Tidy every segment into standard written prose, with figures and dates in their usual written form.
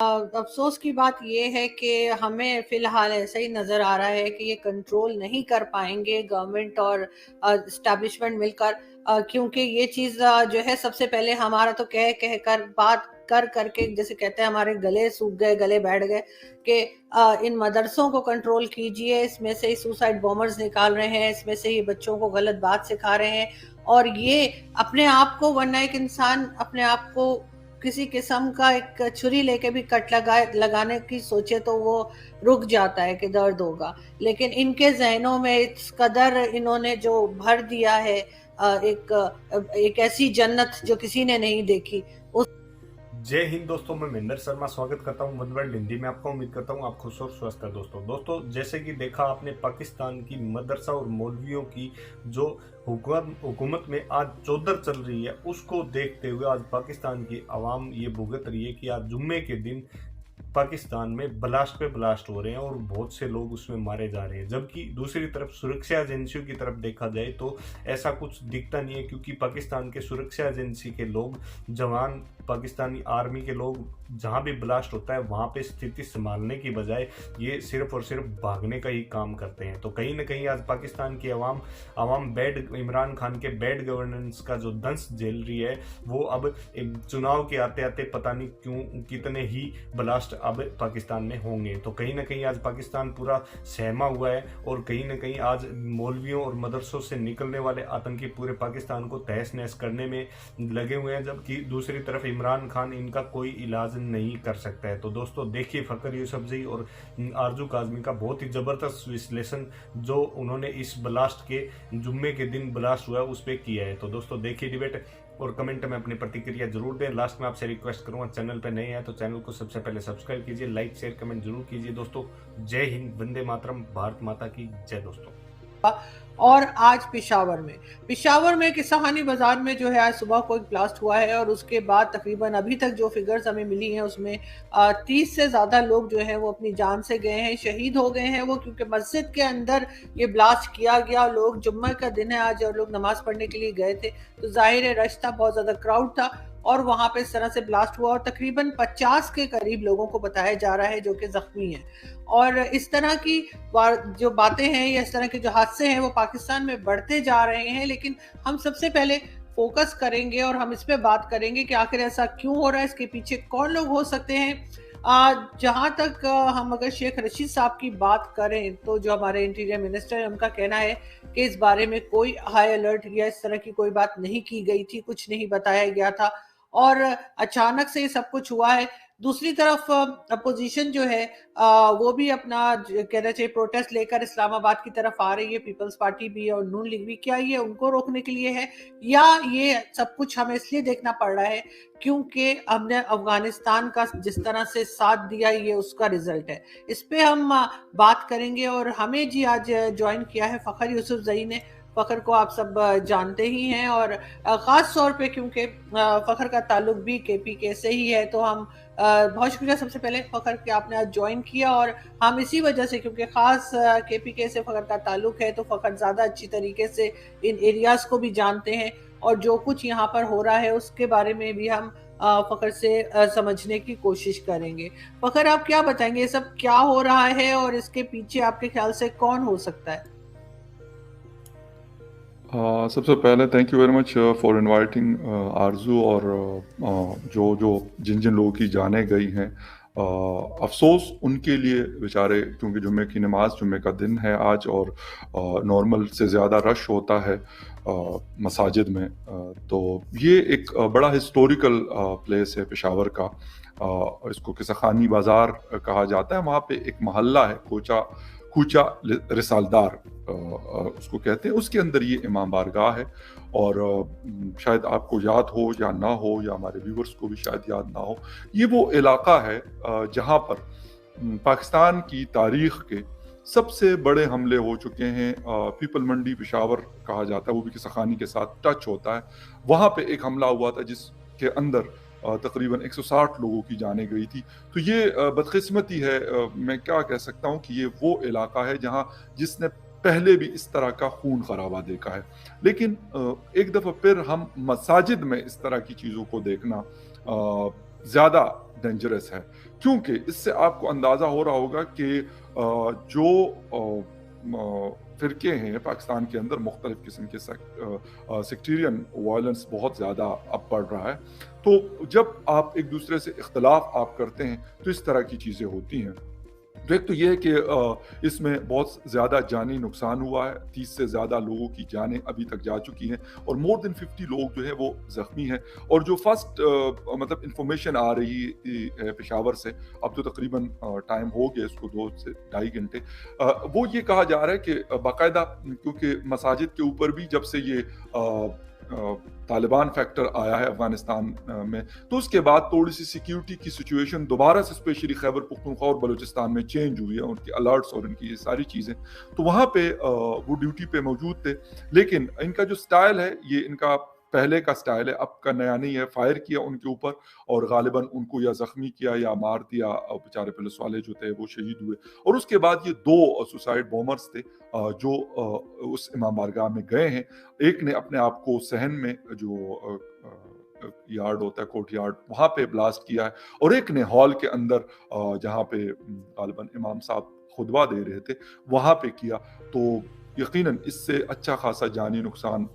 افسوس کی بات یہ ہے کہ ہمیں فی الحال ایسا ہی نظر آ رہا ہے کہ یہ کنٹرول نہیں کر پائیں گے گورنمنٹ اور اسٹیبلشمنٹ مل کر، کیونکہ یہ چیز جو ہے سب سے پہلے ہمارا تو کہہ کر بات کر کر کے جیسے کہتے ہیں ہمارے گلے سوکھ گئے، گلے بیٹھ گئے کہ ان مدرسوں کو کنٹرول کیجئے، اس میں سے سوسائڈ بومرز نکال رہے ہیں، اس میں سے یہ بچوں کو غلط بات سکھا رہے ہیں، اور یہ اپنے آپ کو، ورنہ ایک انسان اپنے آپ کو کسی قسم کا ایک چھری لے کے بھی کٹ لگانے کی سوچے تو وہ رک جاتا ہے کہ درد ہوگا، لیکن ان کے ذہنوں میں اس قدر انہوں نے جو بھر دیا ہے ایک ایسی جنت جو کسی نے نہیں دیکھی۔ जय हिंद दोस्तों, मैं महेंद्र शर्मा स्वागत करता हूं वन वर्ल्ड हिंदी में। आपका उम्मीद करता हूं आप खुश और स्वस्थ हैं। दोस्तों जैसे कि देखा आपने, पाकिस्तान की मदरसा और मौलवियों की जो हुकूमत में आज चौधर चल रही है, उसको देखते हुए आज पाकिस्तान की आवाम ये भुगत रही है कि आज जुम्मे के दिन पाकिस्तान में ब्लास्ट पे ब्लास्ट हो रहे हैं और बहुत से लोग उसमें मारे जा रहे हैं। जबकि दूसरी तरफ सुरक्षा एजेंसियों की तरफ देखा जाए तो ऐसा कुछ दिखता नहीं है, क्योंकि पाकिस्तान के सुरक्षा एजेंसी के लोग, जवान, पाकिस्तानी आर्मी के लोग जहां भी ब्लास्ट होता है वहां पे स्थिति संभालने की बजाय ये सिर्फ और सिर्फ भागने का ही काम करते हैं। तो कहीं ना कहीं आज पाकिस्तान की आवाम इमरान खान के बैड गवर्नेंस का जो दंश झेल रही है, वो अब चुनाव के आते आते पता नहीं क्यों कितने ही ब्लास्ट अब पाकिस्तान में होंगे। तो कहीं ना कहीं आज पाकिस्तान पूरा सहमा हुआ है और कहीं ना कहीं आज मौलवियों और मदरसों से निकलने वाले आतंकी पूरे पाकिस्तान को तहस नहस करने में लगे हुए हैं, जबकि दूसरी तरफ इमरान खान इनका कोई इलाज नहीं कर सकता है। तो दोस्तों देखिए फखर यूसुफजई और आरजू काजमी का बहुत ही जबरदस्त विश्लेषण जो उन्होंने इस ब्लास्ट के जुम्मे के दिन ब्लास्ट हुआ है उस पर किया है। तो दोस्तों देखिए डिबेट और कमेंट में अपनी प्रतिक्रिया जरूर दें। लास्ट में आपसे रिक्वेस्ट करूंगा, चैनल पे नए हैं तो चैनल को सबसे पहले सब्सक्राइब कीजिए, लाइक शेयर कमेंट जरूर कीजिए। दोस्तों जय हिंद, वंदे मातरम, भारत माता की जय। दोस्तों और आज पिशावर में किसानी बाजार में जो है आज सुबह को एक ब्लास्ट हुआ है, और उसके बाद तकरीबन अभी तक जो फिगर्स हमें मिली हैं उसमें 30 से ज्यादा लोग जो है वो अपनी जान से गए हैं, शहीद हो गए हैं वो, क्योंकि मस्जिद के अंदर ये ब्लास्ट किया गया। लोग, जुम्मे का दिन है आज और लोग नमाज पढ़ने के लिए गए थे, तो जाहिर है रश था, बहुत ज्यादा क्राउड था, और वहां पे इस तरह से ब्लास्ट हुआ और तकरीबन 50 के करीब लोगों को बताया जा रहा है जो कि जख्मी हैं। और इस तरह की जो बातें हैं या इस तरह के जो हादसे हैं वो पाकिस्तान में बढ़ते जा रहे हैं, लेकिन हम सबसे पहले फोकस करेंगे और हम इस पे बात करेंगे कि आखिर ऐसा क्यों हो रहा है, इसके पीछे कौन लोग हो सकते हैं। जहां तक हम अगर शेख रशीद साहब की बात करें तो जो हमारे इंटीरियर मिनिस्टर है उनका कहना है कि इस बारे में कोई हाई अलर्ट या इस तरह की कोई बात नहीं की गई थी, कुछ नहीं बताया गया था और अचानक से ये सब कुछ हुआ है। दूसरी तरफ अपोजिशन जो है वो भी अपना कहना चाहिए प्रोटेस्ट लेकर इस्लामाबाद की तरफ आ रही है, पीपल्स पार्टी भी और नून लीग भी। क्या ये उनको रोकने के लिए है या ये सब कुछ हमें इसलिए देखना पड़ रहा है क्योंकि हमने अफगानिस्तान का जिस तरह से साथ दिया ये उसका रिजल्ट है? इस पे हम बात करेंगे। और हमें जी आज ज्वाइन किया है फखर यूसुफजई ने। फखर को आप सब जानते ही हैं, और ख़ास तौर पे क्योंकि फखर का ताल्लुक भी केपीके से ही है, तो हम बहुत शुक्रिया सबसे पहले फखर कि आपने आज ज्वाइन किया। और हम इसी वजह से, क्योंकि ख़ास केपीके से फखर का ताल्लुक है, तो फखर ज़्यादा अच्छी तरीके से इन एरियाज़ को भी जानते हैं और जो कुछ यहाँ पर हो रहा है उसके बारे में भी हम फखर से समझने की कोशिश करेंगे। फखर, आप क्या बताएंगे, ये सब क्या हो रहा है और इसके पीछे आपके ख्याल से कौन हो सकता है? सबसे पहले thank you very much for inviting आरजू, और जिन लोगों की जानें गई हैं, अफसोस उनके लिए बेचारे, क्योंकि जुम्मे की नमाज, जुम्मे का दिन है आज और नॉर्मल से ज़्यादा रश होता है मसाजिद में। तो ये एक बड़ा हिस्टोरिकल प्लेस है पेशावर का। इसको किसा खानी बाज़ार कहा जाता है। वहाँ पे एक मोहल्ला है कूचा रिसालदार उसको कहते हैं, उसके अंदर ये इमाम बारगाह है। और शायद आपको याद हो या ना हो, या हमारे व्यूवर्स को भी शायद याद ना हो, ये वो इलाका है जहाँ पर पाकिस्तान की तारीख़ के सबसे बड़े हमले हो चुके हैं। पीपल मंडी पेशावर कहा जाता है, वो भी किसा खानी के साथ टच होता है। वहाँ पे एक हमला हुआ था जिसके अंदर तकरीबन 160 लोगों की जाने गई थी। तो ये बदकिस्मती है, मैं क्या कह सकता हूँ कि ये वो इलाका है जिसने पहले भी इस तरह का खून खराबा देखा है। लेकिन एक दफ़ा फिर हम मसाजिद में इस तरह की चीज़ों को देखना ज़्यादा डेंजरस है, क्योंकि इससे आपको अंदाज़ा हो रहा होगा कि जो फ़िरके हैं पाकिस्तान के अंदर, मुख्तलिफ़ किस्म के सेक्टेरियन वायलेंस बहुत ज़्यादा अब बढ़ रहा है। तो जब आप एक दूसरे से इख्तलाफ आप करते हैं तो इस तरह की चीज़ें होती हैं। तो एक तो ये है कि इसमें बहुत ज़्यादा जानी नुकसान हुआ है, 30 से ज़्यादा लोगों की जानें अभी तक जा चुकी हैं और मोर देन 50 लोग जो हैं वो ज़ख्मी हैं। और जो फर्स्ट मतलब इन्फॉर्मेशन आ रही है पेशावर से, अब तो तकरीबन टाइम हो गया इसको 2 से ढाई घंटे, वो ये कहा जा रहा है कि बाकायदा, क्योंकि मसाजिद के ऊपर भी जब से ये तालिबान फैक्टर आया है अफगानिस्तान में, तो उसके बाद थोड़ी सी सिक्योरिटी की सिचुएशन दोबारा से स्पेशली खैबर पख्तूनख्वा और बलूचिस्तान में चेंज हुई है, उनकी अलर्ट्स और इनकी ये सारी चीज़ें। तो वहाँ पे वो ड्यूटी पे मौजूद थे, लेकिन इनका जो स्टाइल है ये इनका पहले का स्टाइल है, अब का नया नहीं है। फायर किया उनके ऊपर और गालिबन उनको या ज़ख्मी किया या मार दिया, और बेचारे पुलिस वाले जो थे वो शहीद हुए। और उसके बाद ये 2 सुसाइड बॉम्बर्स थे जो उस इमाम बारगाह में गए हैं। एक ने अपने आप को सहन में जो यार्ड होता है, कोर्ट यार्ड, वहाँ पे ब्लास्ट किया है, और एक ने हॉल के अंदर जहाँ पे गालिबन इमाम साहब खुतबा दे रहे थे वहाँ पे किया। तो यकीनन इससे अच्छा खासा जानी नुकसान,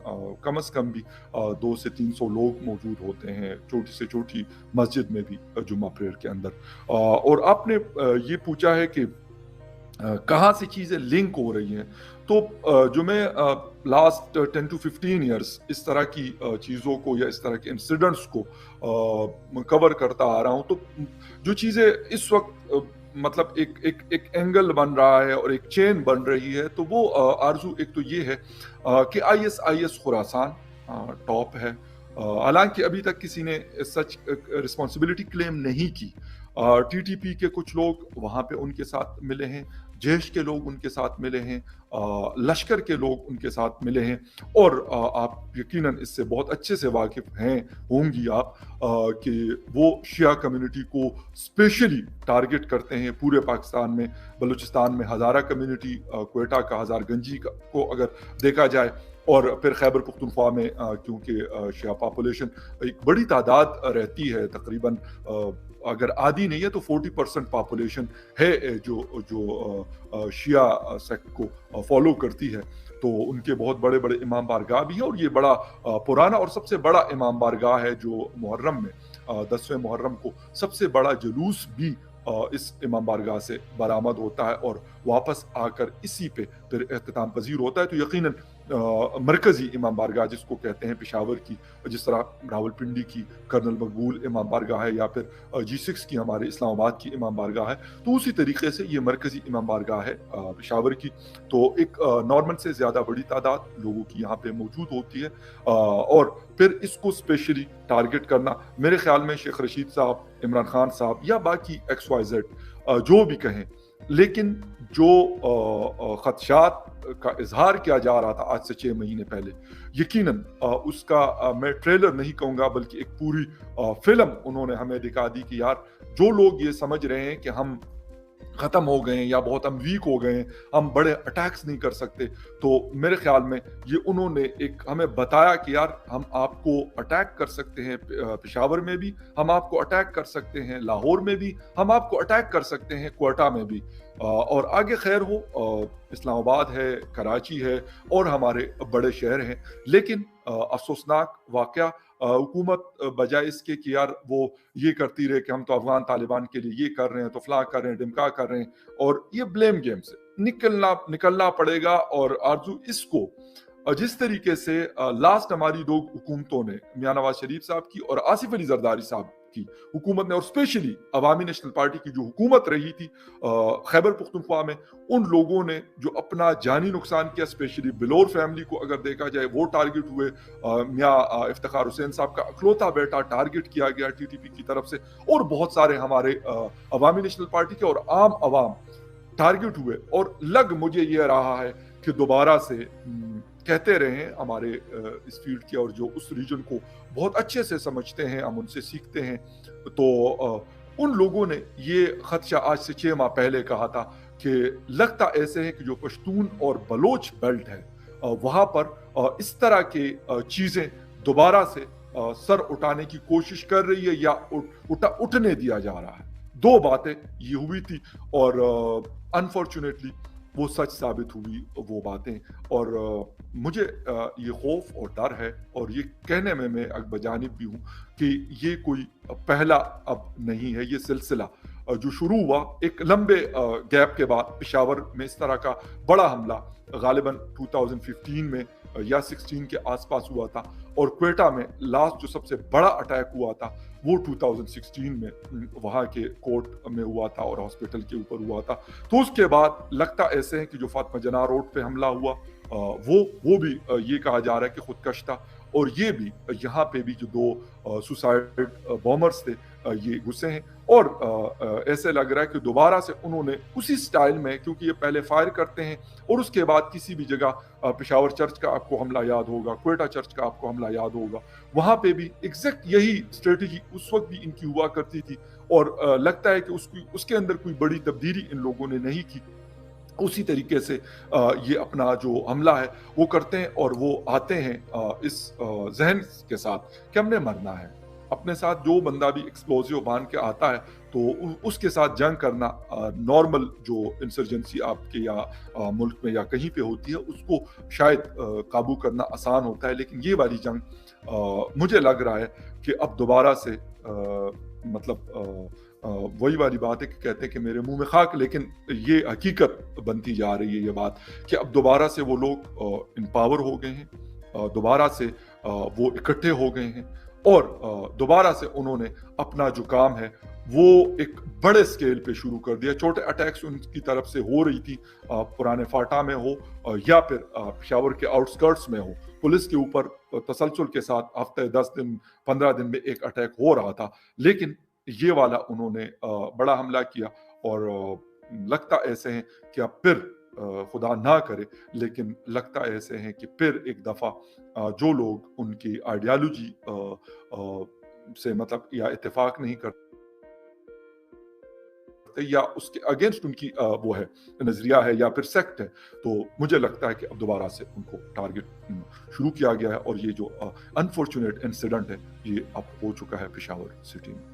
कम से कम भी 200 से 300 लोग मौजूद होते हैं छोटी से छोटी मस्जिद में भी जुम्मा प्रेयर के अंदर। और आपने ये पूछा है कि कहाँ से चीज़ें लिंक हो रही हैं, तो जो मैं लास्ट 10 to 15 ईयर्स इस तरह की चीज़ों को या इस तरह के इंसिडेंट्स को कवर करता आ रहा हूँ, तो जो चीज़ें इस वक्त मतलब एक एंगल बन रहा है और एक चेन बन रही है, तो वो आरजू एक तो ये है कि ISIS खुरासान टॉप है। हालांकि अभी तक किसी ने सच रिस्पॉन्सिबिलिटी क्लेम नहीं की। TTP के कुछ लोग वहाँ पे उनके साथ मिले हैं, जैश के लोग उनके साथ मिले हैं, लश्कर के लोग उनके साथ मिले हैं, और आप यकीनन इससे बहुत अच्छे से वाकिफ हैं होंगी आप कि वो शिया कम्युनिटी को स्पेशली टारगेट करते हैं पूरे पाकिस्तान में। बलूचिस्तान में हज़ारा कम्युनिटी, क्वेटा का हज़ारगंजी को अगर देखा जाए, और फिर खैबर पख्तूनख्वा में क्योंकि शिया पॉपुलेशन एक बड़ी तादाद रहती है, तकरीबन अगर आधी नहीं है तो 40% पॉपुलेशन है जो शिया सेक्ट को फॉलो करती है। तो उनके बहुत बड़े बड़े इमाम बारगाह भी हैं, और ये बड़ा पुराना और सबसे बड़ा इमाम बारगाह है जो मुहर्रम में 10वें मुहर्रम को सबसे बड़ा जुलूस भी इस इमाम बारगाह से बरामद होता है और वापस आकर इसी पे फिर एख्तिताम पजीर होता है। तो यकीनन मरकज़ी इमाम बारगाह जिसको कहते हैं पेशावर की, जिस तरह रावलपिंडी की कर्नल मकबूल इमाम बारगाह है या फिर G6 की हमारे इस्लामाबाद की इमाम बारगाह है, तो उसी तरीके से ये मरकज़ी इमाम बारगाह है पेशावर की। तो एक नॉर्मल से ज़्यादा बड़ी तादाद लोगों की यहाँ पे मौजूद होती है, और फिर इसको स्पेशली टारगेट करना, मेरे ख्याल में शेख रशीद साहब, इमरान खान साहब या बाकी XYZ जो भी कहें, लेकिन जो खदशात का इजहार किया जा रहा था आज से 6 महीने पहले, यकीनन उसका मैं ट्रेलर नहीं कहूँगा बल्कि एक पूरी फिल्म उन्होंने हमें दिखा दी कि यार जो लोग ये समझ रहे हैं कि हम ख़त्म हो गए या बहुत हम वीक हो गए, हम बड़े अटैक्स नहीं कर सकते, तो मेरे ख्याल में ये उन्होंने एक हमें बताया कि यार हम आपको अटैक कर सकते हैं पेशावर में भी, हम आपको अटैक कर सकते हैं लाहौर में भी, हम आपको अटैक कर सकते हैं क्वेटा में भी, और आगे खैर हो इस्लामाबाद है, कराची है और हमारे बड़े शहर हैं। लेकिन अफसोसनाक वाक़या, हुकूमत बजाय इसके कि यार वो ये करती रहे कि हम तो अफगान तालिबान के लिए ये कर रहे हैं, तो फलां कर रहे हैं, ढिमका कर रहे हैं, और ये ब्लेम गेम से निकलना पड़ेगा। और आरजू इसको जिस तरीके से लास्ट हमारी 2 हुकूमतों ने, मियां नवाज शरीफ साहब की और आसिफ अली जरदारी साहब की हुकूमत ने, और स्पेशली अवामी नेशनल पार्टी की जो हुकूमत रही थी खैबर पख्तूनख्वा में, उन लोगों ने जो अपना जानी नुकसान किया, स्पेशली बिलोर फैमिली को अगर देखा जाए वो टारगेट हुए, मियां इफ्तिखार हुसैन साहब का अखलौता बेटा टारगेट किया गया TTP की तरफ से, और बहुत सारे हमारे अवामी नेशनल पार्टी के और आम अवाम टारगेट हुए। और लग मुझे ये रहा है कि दोबारा से कहते रहे हमारे इस फील्ड के और जो उस रीजन को बहुत अच्छे से समझते हैं, हम उनसे सीखते हैं, तो उन लोगों ने ये खदशा आज से 6 माह पहले कहा था कि लगता ऐसे है कि जो पश्तून और बलोच बेल्ट है वहाँ पर इस तरह के चीज़ें दोबारा से सर उठाने की कोशिश कर रही है या उठने दिया जा रहा है। दो बातें ये हुई थी और अनफॉर्चुनेटली वो सच साबित हुई वो बातें। और मुझे ये खौफ और डर है और ये कहने में मैं अकबजानिब भी हूँ कि ये कोई पहला अब नहीं है, ये सिलसिला जो शुरू हुआ एक लंबे गैप के बाद पेशावर में इस तरह का बड़ा हमला गालिबन 2015 में या 16 के आसपास हुआ था, और क्वेटा में लास्ट जो सबसे बड़ा अटैक हुआ था वो 2016 में वहाँ के कोर्ट में हुआ था और हॉस्पिटल के ऊपर हुआ था। तो उसके बाद लगता ऐसे है कि जो फातिमा जना रोड पे हमला हुआ वो भी ये कहा जा रहा है कि खुदकश था, और ये भी यहाँ पे भी जो दो सुसाइड बॉम्बर्स थे ये घुसे हैं, और ऐसे लग रहा है कि दोबारा से उन्होंने उसी स्टाइल में, क्योंकि ये पहले फायर करते हैं और उसके बाद किसी भी जगह पेशावर चर्च का आपको हमला याद होगा, क्वेटा चर्च का आपको हमला याद होगा, वहां पे भी एग्जैक्ट यही स्ट्रेटेजी उस वक्त भी इनकी हुआ करती थी, और लगता है कि उसके अंदर कोई बड़ी तब्दीली इन लोगों ने नहीं की। उसी तरीके से ये अपना जो हमला है वो करते हैं, और वो आते हैं इस जहन के साथ कि हमने मरना है। अपने साथ जो बंदा भी एक्सप्लोजिव बांध के आता है तो उसके साथ जंग करना नॉर्मल जो इंसर्जेंसी आपके या मुल्क में या कहीं पे होती है उसको शायद काबू करना आसान होता है, लेकिन ये वाली जंग मुझे लग रहा है कि अब दोबारा से वही वाली बात है कि कहते हैं कि मेरे मुंह में खाक, लेकिन ये हकीकत बनती जा रही है ये बात कि अब दोबारा से वो लोग इम्पावर हो गए हैं, दोबारा से वो इकट्ठे हो गए हैं, और दोबारा से उन्होंने अपना जो काम है वो एक बड़े स्केल पे शुरू कर दिया। छोटे अटैक्स उनकी तरफ से हो रही थी, पुराने फाटा में हो या फिर पेशावर के आउटस्कर्ट्स में हो, पुलिस के ऊपर तसलसल के साथ हफ्ते 10 दिन 15 दिन में एक अटैक हो रहा था, लेकिन ये वाला उन्होंने बड़ा हमला किया, और लगता ऐसे हैं कि अब फिर खुदा ना करे, लेकिन लगता ऐसे हैं कि फिर एक दफा जो लोग उनकी आइडियोलॉजी से या इत्तेफाक नहीं करते या उसके अगेंस्ट उनकी वो है नजरिया है या फिर सेक्ट है, तो मुझे लगता है कि अब दोबारा से उनको टारगेट शुरू किया गया है, और ये जो अनफॉर्चुनेट इंसिडेंट है ये अब हो चुका है पेशावर सिटी में।